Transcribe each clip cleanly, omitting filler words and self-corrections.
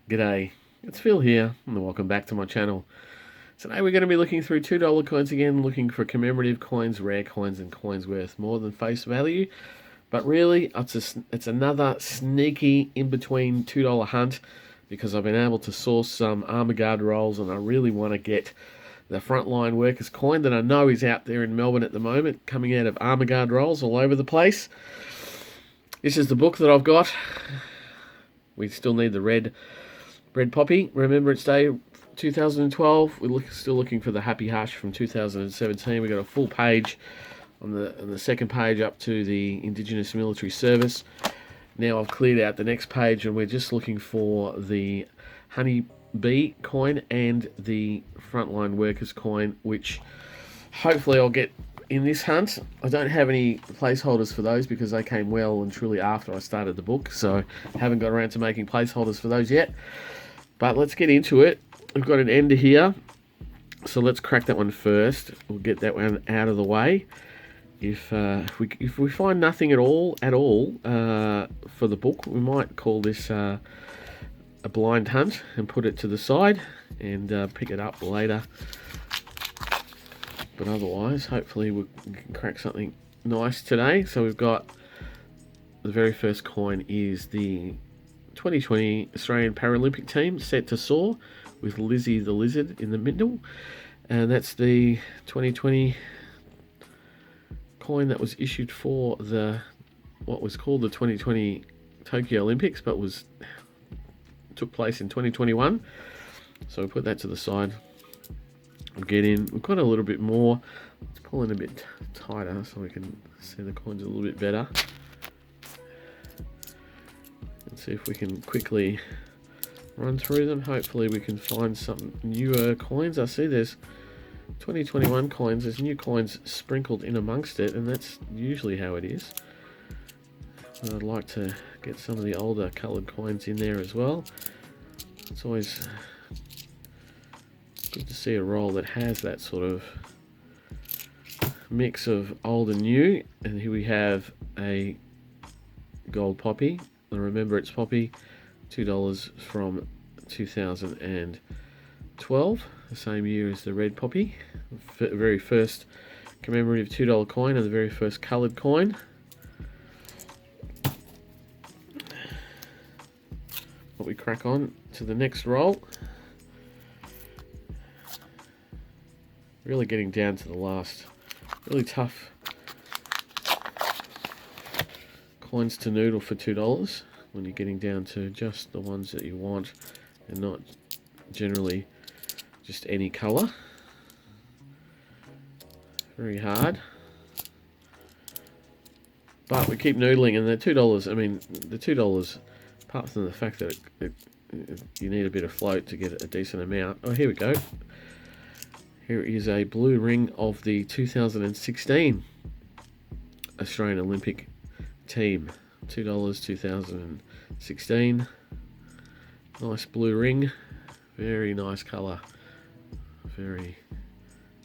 G'day, it's Phil here, and welcome back to my channel. Today we're going to be looking through $2 coins again, looking for commemorative coins, rare coins, and coins worth more than face value. But really, it's another sneaky in-between $2 hunt, because I've been able to source some armour guard rolls, and I really want to get the frontline workers coin that I know is out there in Melbourne at the moment, coming out of armour guard rolls all over the place. This is the book that I've got. We still need the red poppy, Remembrance Day 2012. We're still looking for the happy hash from 2017. We've got a full page on the second page up to the Indigenous Military Service. Now I've cleared out the next page and we're just looking for the honey bee coin and the frontline workers coin, which hopefully I'll get in this hunt. I don't have any placeholders for those because they came well and truly after I started the book, so I haven't got around to making placeholders for those yet. But let's get into it. We've got an ender here, so let's crack that one first. We'll get that one out of the way. If we find nothing at all for the book, we might call this a blind hunt and put it to the side and pick it up later. But otherwise, hopefully we can crack something nice today. So we've got the very first coin is the 2020 Australian Paralympic team set to Soar with Lizzie the Lizard in the middle. And that's the 2020 coin that was issued for what was called the 2020 Tokyo Olympics, but took place in 2021. So we put that to the side. We'll get in. We've got a little bit more. Let's pull in a bit tighter so we can see the coins a little bit better. And see if we can quickly run through them. Hopefully we can find some newer coins. I see there's 2021 coins. There's new coins sprinkled in amongst it, and that's usually how it is. But I'd like to get some of the older coloured coins in there as well. It's always good to see a roll that has that sort of mix of old and new. And here we have a gold poppy, the Remembrance poppy, $2 from 2012, the same year as the red poppy. The very first commemorative $2 coin and the very first coloured coin. But we crack on to the next roll. Really getting down to the last really tough coins to noodle for $2 when you're getting down to just the ones that you want and not generally just any colour. Very hard. But we keep noodling, and the $2, I mean, the $2, apart from the fact that you need a bit of float to get a decent amount. Oh, here we go. Here is a blue ring of the 2016 Australian Olympic team. $2, 2016. Nice blue ring. Very nice colour. Very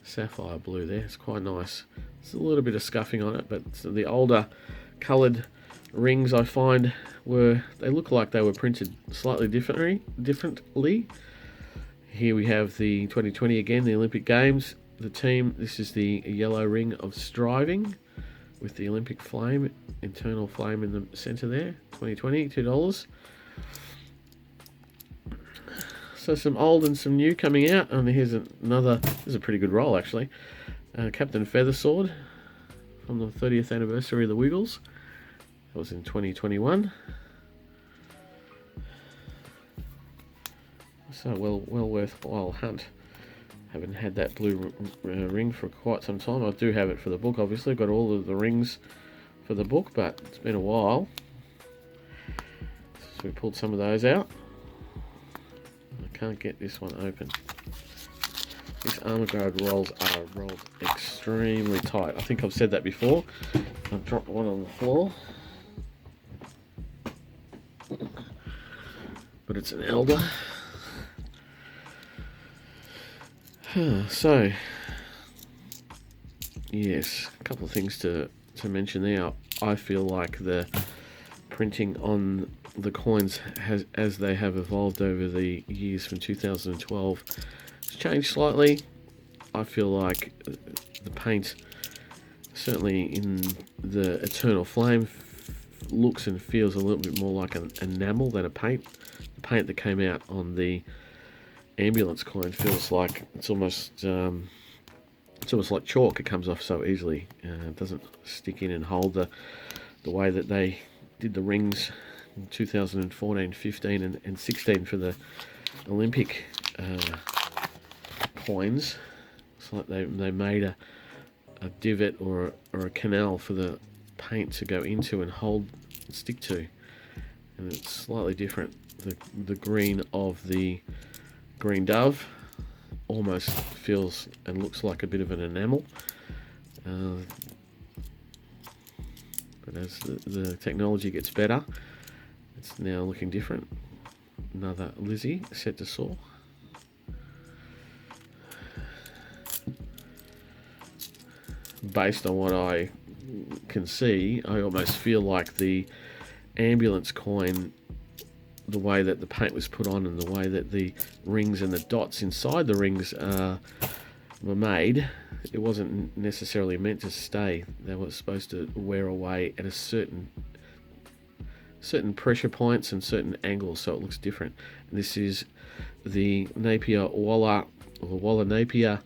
sapphire blue there. It's quite nice. There's a little bit of scuffing on it, but the older coloured rings I find they look like they were printed slightly differently. Here we have the 2020 again, the Olympic Games. The team, this is the yellow ring of striving with the Olympic flame, internal flame in the centre there. 2020, $2. So some old and some new coming out. And here's another, this is a pretty good roll actually. Captain Feathersword from the 30th anniversary of the Wiggles. That was in 2021. So well worthwhile hunt. Haven't had that blue ring for quite some time. I do have it for the book, obviously. I've got all of the rings for the book, but it's been a while. So we pulled some of those out. I can't get this one open. These armour guard rolls are rolled extremely tight. I think I've said that before. I've dropped one on the floor. But it's an elder. So, yes, a couple of things to mention there. I feel like the printing on the coins as they have evolved over the years from 2012 has changed slightly. I feel like the paint, certainly in the Eternal Flame, looks and feels a little bit more like an enamel than a paint. The paint that came out on the ambulance coin feels like it's almost like chalk. It comes off so easily. It doesn't stick in and hold the way that they did the rings in 2014, 15 and 16 for the Olympic coins. It's like they made a divot or a canal for the paint to go into and hold and stick to, and it's slightly different. The green of the green dove almost feels and looks like a bit of an enamel, but as the technology gets better, it's now looking different. Another Lizzie set to Soar. Based on what I can see, I almost feel like the ambulance coin, the way that the paint was put on and the way that the rings and the dots inside the rings were made, it wasn't necessarily meant to stay. They were supposed to wear away at a certain pressure points and certain angles, so it looks different. And this is the Napier Walla Napier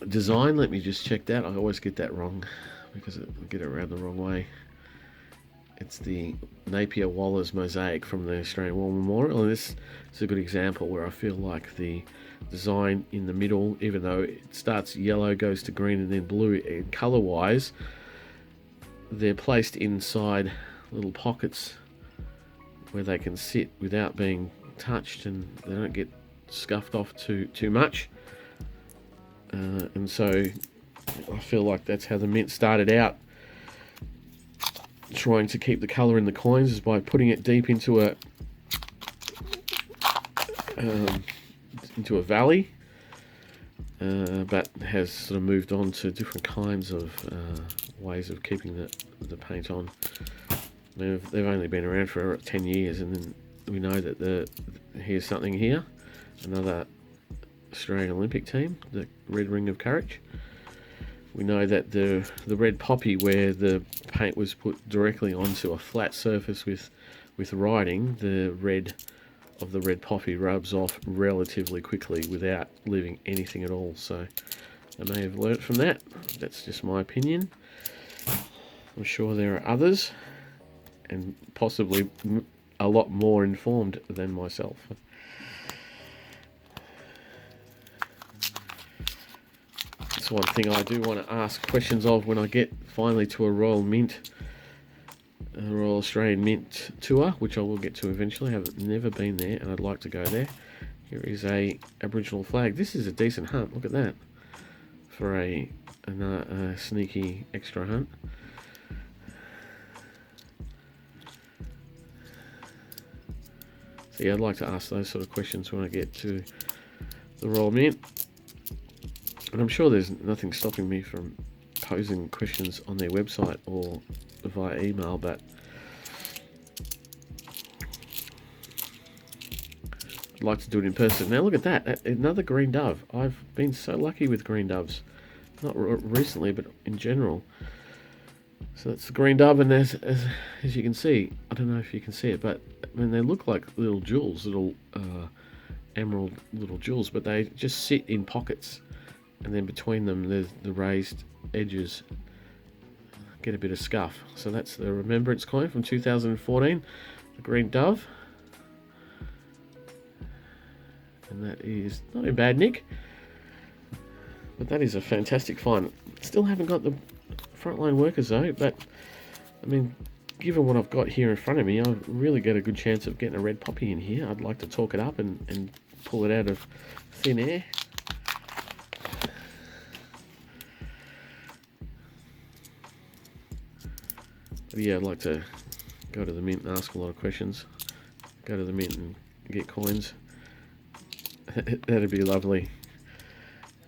design. Let me just check that. I always get that wrong because I get it around the wrong way. It's the Napier Walla's mosaic from the Australian War Memorial, and this is a good example where I feel like the design in the middle, even though it starts yellow, goes to green and then blue, and colour wise they're placed inside little pockets where they can sit without being touched, and they don't get scuffed off too much. And so I feel like that's how the mint started out, trying to keep the colour in the coins, is by putting it deep into a valley, but has sort of moved on to different kinds of ways of keeping the paint on. They've only been around for 10 years, and then we know that here's something here, another Australian Olympic team, the Red Ring of Courage. We know that the red poppy, where the paint was put directly onto a flat surface with writing, the red of the red poppy rubs off relatively quickly without leaving anything at all. So I may have learnt from that. That's just my opinion. I'm sure there are others, and possibly a lot more informed than myself. That's one thing I do want to ask questions of when I get finally to a Royal Australian Mint tour, which I will get to eventually. I've never been there, and I'd like to go there. Here is a Aboriginal flag. This is a decent hunt. Look at that, for a sneaky extra hunt. So yeah, I'd like to ask those sort of questions when I get to the Royal Mint. And I'm sure there's nothing stopping me from posing questions on their website or via email, but I'd like to do it in person. Now look at that, another green dove. I've been so lucky with green doves, not recently, but in general. So that's the green dove, and as you can see, I don't know if you can see it, but I mean, they look like little jewels, little emerald little jewels, but they just sit in pockets. And then between them, there's the raised edges get a bit of scuff. So that's the Remembrance coin from 2014, the green dove. And that is not in bad nick, but that is a fantastic find. Still haven't got the frontline workers though, but I mean, given what I've got here in front of me, I really get a good chance of getting a red poppy in here. I'd like to talk it up and pull it out of thin air. But yeah, I'd like to go to the mint and ask a lot of questions. Go to the mint and get coins. That'd be lovely.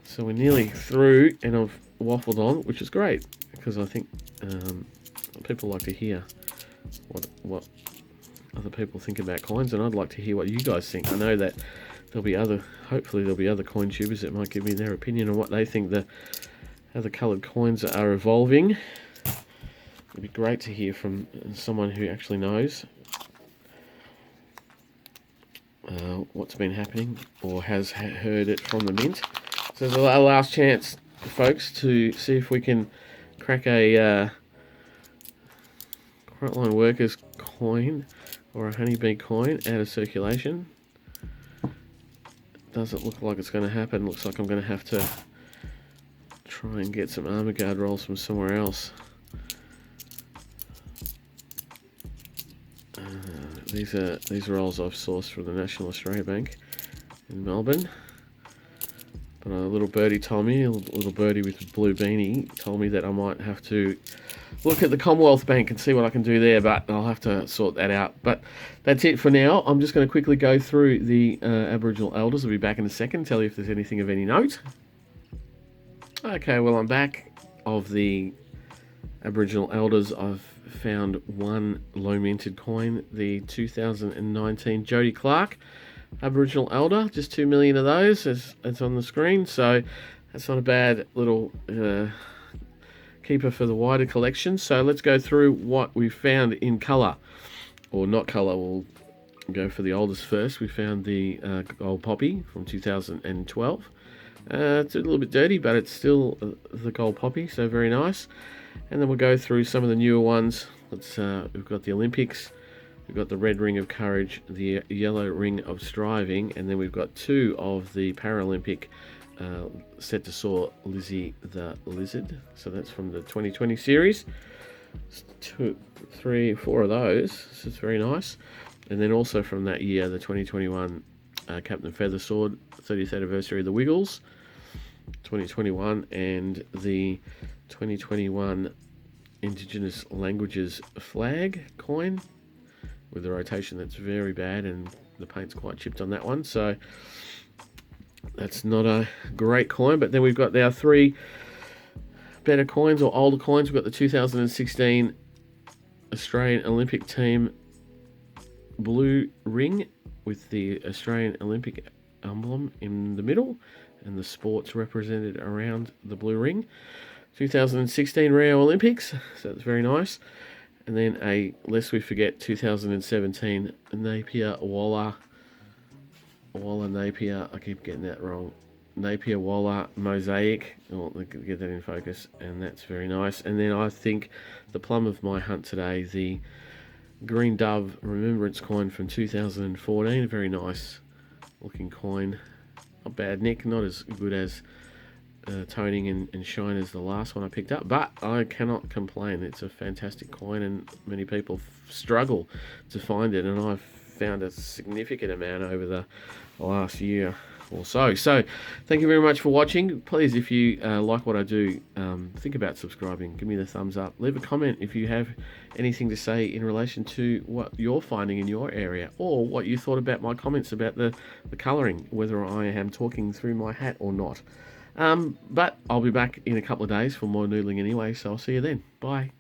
So we're nearly through, and I've waffled on, which is great, because I think people like to hear what other people think about coins, and I'd like to hear what you guys think. I know that hopefully there'll be other coin tubers that might give me their opinion on what they think how the coloured coins are evolving. It'd be great to hear from someone who actually knows what's been happening or has heard it from the mint. So it's our last chance, folks, to see if we can crack a frontline workers coin or a honeybee coin out of circulation. Doesn't look like it's going to happen. Looks like I'm going to have to try and get some armour guard rolls from somewhere else. These rolls I've sourced from the National Australia Bank in Melbourne. But a little birdie told me, a little birdie with a blue beanie, told me that I might have to look at the Commonwealth Bank and see what I can do there, but I'll have to sort that out. But that's it for now. I'm just going to quickly go through the Aboriginal elders. I'll be back in a second, tell you if there's anything of any note. Okay, well, I'm back. Of the Aboriginal elders, I've found one low minted coin, the 2019 Jodie Clarke Aboriginal elder, just 2 million of those as on the screen, so that's not a bad little keeper for the wider collection. So let's go through what we found in colour, or not colour. We'll go for the oldest first. We found the gold poppy from 2012. It's a little bit dirty, but it's still the gold poppy, so very nice. And then we'll go through some of the newer ones. We've got the Olympics, we've got the red ring of courage, the yellow ring of striving, and then we've got two of the Paralympic set to Soar Lizzie the Lizard. So that's from the 2020 series. 2, 3, 4 of those. So it's very nice. And then also from that year, the 2021 Captain Feathersword 30th anniversary of the Wiggles, 2021, and the 2021 Indigenous Languages flag coin with a rotation that's very bad, and the paint's quite chipped on that one, so that's not a great coin. But then we've got our three better coins, or older coins. We've got the 2016 Australian Olympic team blue ring with the Australian Olympic emblem in the middle and the sports represented around the blue ring. 2016 Rio Olympics, so that's very nice. And then lest we forget, 2017 Napier Walla Napier, I keep getting that wrong, Napier Walla mosaic. Oh, get that in focus, and that's very nice. And then I think the plum of my hunt today, the Green Dove Remembrance coin from 2014, a very nice looking coin. Not bad, Nick, not as good as toning and shine as the last one I picked up, but I cannot complain. It's a fantastic coin, and many people struggle to find it, and I've found a significant amount over the last year or so. So thank you very much for watching. Please, if you like what I do, think about subscribing, give me the thumbs up, leave a comment if you have anything to say in relation to what you're finding in your area, or what you thought about my comments about the colouring, whether I am talking through my hat or not. But I'll be back in a couple of days for more noodling anyway, so I'll see you then. Bye.